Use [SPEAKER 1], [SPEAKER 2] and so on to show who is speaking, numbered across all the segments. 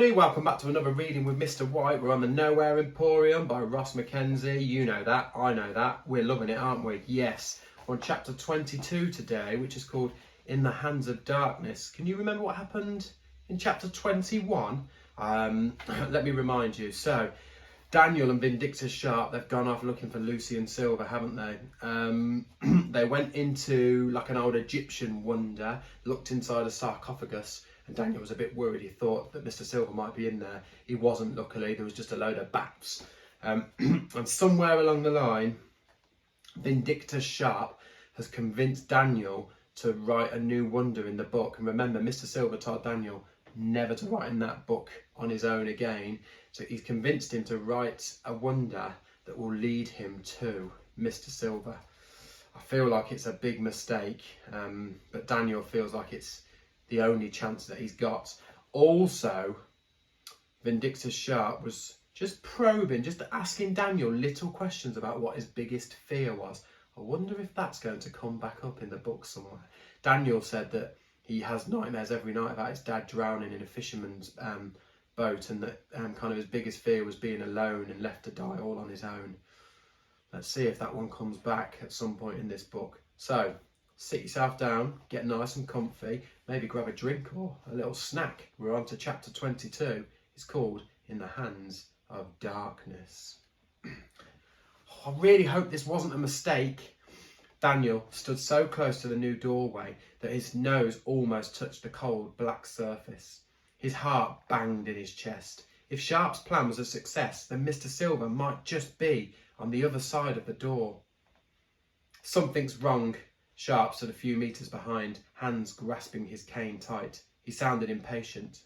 [SPEAKER 1] everybody, welcome back to another reading with Mr. White. We're on the Nowhere Emporium by Ross Mackenzies. You know that, I know that. We're loving it, aren't we? Yes. We're on chapter 22 today, which is called In the Hands of Darkness. Can you remember what happened in chapter 21? Let me remind you. So, Daniel and Vindictus Sharp, they've gone off looking for Lucy and Silver, haven't they? They went into like an old Egyptian wonder, looked inside a sarcophagus, and Daniel was a bit worried. He thought that Mr. Silver might be in there. He wasn't, luckily. There was just a load of bats. And somewhere along the line, Vindictus Sharp has convinced Daniel to write a new wonder in the book. And remember, Mr. Silver told Daniel never to write in that book on his own again. So he's convinced him to write a wonder that will lead him to Mr. Silver. I feel like it's a big mistake, but Daniel feels like it's the only chance that he's got. Also, Vindictus Sharp was just probing, just asking Daniel little questions about what his biggest fear was. I wonder if that's going to come back up in the book somewhere. Daniel said that he has nightmares every night about his dad drowning in a fisherman's boat, and that kind of his biggest fear was being alone and left to die all on his own. Let's see if that one comes back at some point in this book. So, sit yourself down, get nice and comfy, maybe grab a drink or a little snack. We're on to chapter 22. It's called In the Hands of Darkness. I really hope this wasn't a mistake. Daniel stood so close to the new doorway that his nose almost touched the cold black surface. His heart banged in his chest. If Sharp's plan was a success, then Mr. Silver might just be on the other side of the door. Something's wrong. Sharp stood a few metres behind, hands grasping his cane tight. He sounded impatient.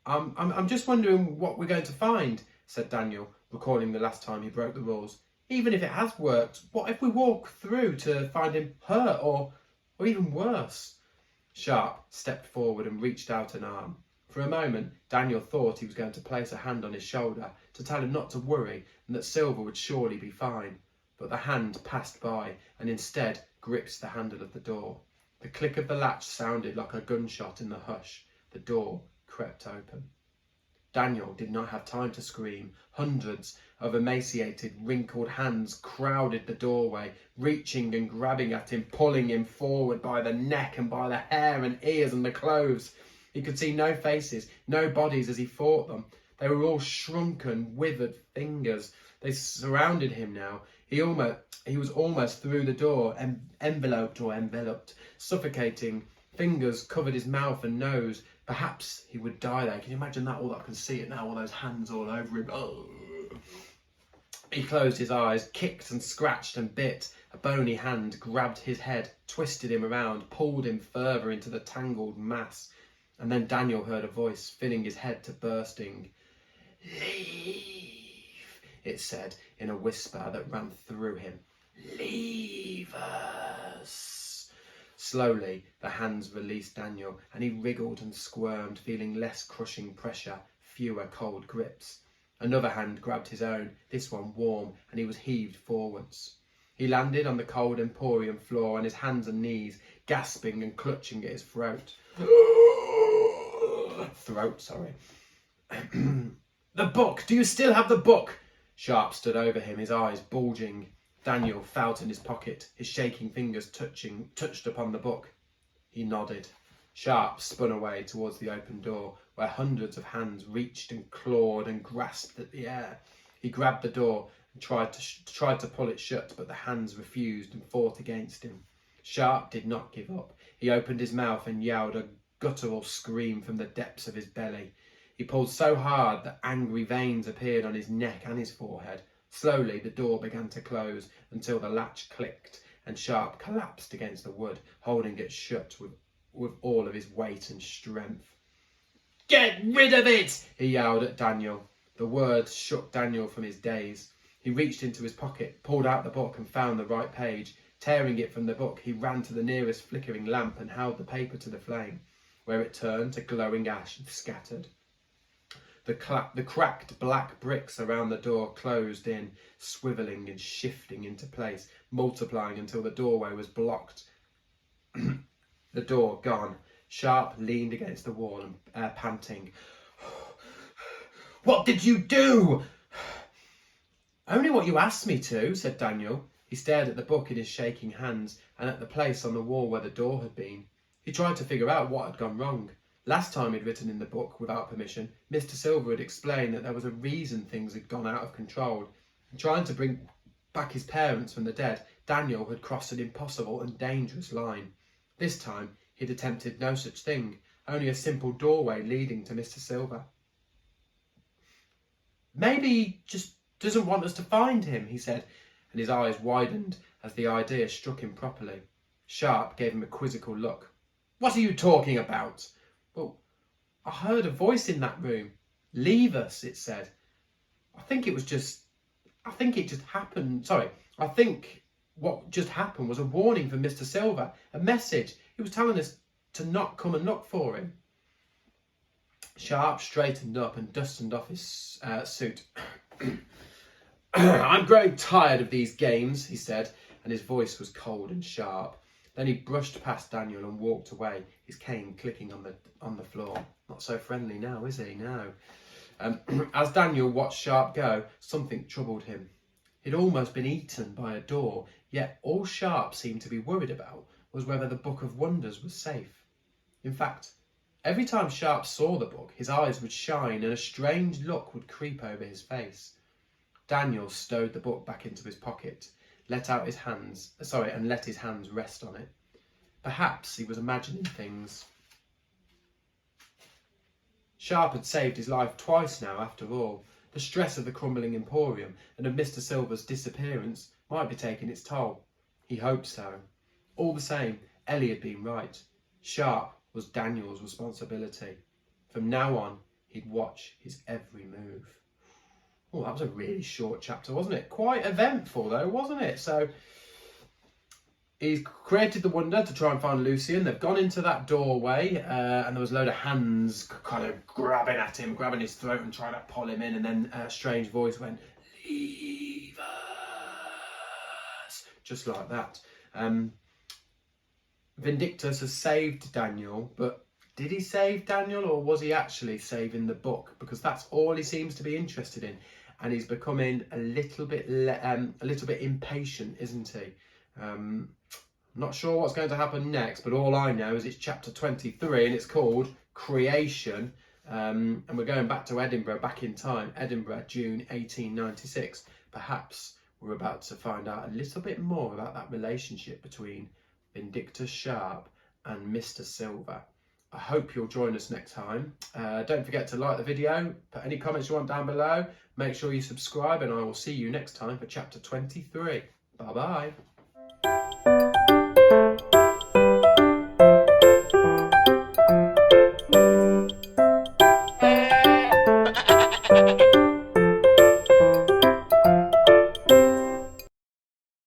[SPEAKER 1] I'm just wondering what we're going to find, said Daniel, recalling the last time he broke the rules. Even if it has worked, what if we walk through to find him hurt or even worse? Sharp stepped forward and reached out an arm. For a moment, Daniel thought he was going to place a hand on his shoulder to tell him not to worry and that Silver would surely be fine. But the hand passed by and instead gripped the handle of the door. The click of the latch sounded like a gunshot in the hush. The door crept open. Daniel did not have time to scream. Hundreds of emaciated, wrinkled hands crowded the doorway, reaching and grabbing at him, pulling him forward by the neck and by the hair and ears and the clothes. He could see no faces, no bodies as he fought them. They were all shrunken, withered fingers. They surrounded him now. He was almost through the door, enveloped, suffocating. Fingers covered his mouth and nose. Perhaps he would die there. Can you imagine that? All I can see it now, all those hands all over him. Oh. He closed his eyes, kicked and scratched and bit. A bony hand grabbed his head, twisted him around, pulled him further into the tangled mass. And then Daniel heard a voice, filling his head to bursting. Leave, it said in a whisper that ran through him. Leave us. Slowly, the hands released Daniel, and he wriggled and squirmed, feeling less crushing pressure, fewer cold grips. Another hand grabbed his own, this one warm, and he was heaved forwards. He landed on the cold emporium floor on his hands and knees, gasping and clutching at his throat. The book! Do you still have the book? Sharp stood over him, his eyes bulging. Daniel felt in his pocket, his shaking fingers touched upon the book. He nodded. Sharp spun away towards the open door, where hundreds of hands reached and clawed and grasped at the air. He grabbed the door and tried to pull it shut, but the hands refused and fought against him. Sharp did not give up. He opened his mouth and yelled a guttural scream from the depths of his belly. He pulled so hard that angry veins appeared on his neck and his forehead. Slowly, the door began to close until the latch clicked and Sharp collapsed against the wood, holding it shut with all of his weight and strength. Get rid of it! He yelled at Daniel. The words shook Daniel from his daze. He reached into his pocket, pulled out the book and found the right page. Tearing it from the book, he ran to the nearest flickering lamp and held the paper to the flame, where it turned to glowing ash and scattered. The cracked black bricks around the door closed in, swivelling and shifting into place, multiplying until the doorway was blocked. The door gone. Sharp leaned against the wall and panting. What did you do? Only what you asked me to, said Daniel. He stared at the book in his shaking hands and at the place on the wall where the door had been. He tried to figure out what had gone wrong. Last time he'd written in the book without permission, Mr. Silver had explained that there was a reason things had gone out of control. In trying to bring back his parents from the dead, Daniel had crossed an impossible and dangerous line. This time he'd attempted no such thing, only a simple doorway leading to Mr. Silver. Maybe he just doesn't want us to find him, he said, and his eyes widened as the idea struck him properly. Sharp gave him a quizzical look. What are you talking about? Well, I heard a voice in that room. Leave us, it said. I think it just happened. I think what just happened was a warning from Mr. Silver, a message. He was telling us to not come and look for him. Sharp straightened up and dusted off his suit. I'm growing tired of these games, he said, and his voice was cold and sharp. Then he brushed past Daniel and walked away, his cane clicking on the floor. Not so friendly now, is he? No. As Daniel watched Sharp go, something troubled him. He'd almost been eaten by a door, yet all Sharp seemed to be worried about was whether the Book of Wonders was safe. In fact, every time Sharp saw the book, his eyes would shine and a strange look would creep over his face. Daniel stowed the book back into his pocket, let his hands rest on it. Perhaps he was imagining things. Sharp had saved his life twice now, after all. The stress of the crumbling emporium and of Mr. Silver's disappearance might be taking its toll. He hoped so. All the same, Ellie had been right. Sharp was Daniel's responsibility. From now on, he'd watch his every move. Oh, that was a really short chapter, wasn't it? Quite eventful, though, wasn't it? So he's created the wonder to try and find Lucian. They've gone into that doorway, and there was a load of hands kind of grabbing at him, grabbing his throat and trying to pull him in. And then a strange voice went, "Leave us," just like that. Vindictus has saved Daniel, but did he save Daniel, or was he actually saving the book? Because that's all he seems to be interested in, and he's becoming a little bit impatient, isn't he? Not sure what's going to happen next, but all I know is it's chapter 23 and it's called Creation, and we're going back to Edinburgh, back in time. Edinburgh, June 1896. Perhaps we're about to find out a little bit more about that relationship between Vindictus Sharp and Mr. Silver. I hope you'll join us next time. Don't forget to like the video, put any comments you want down below, make sure you subscribe, and I will see you next time for chapter 23. Bye bye.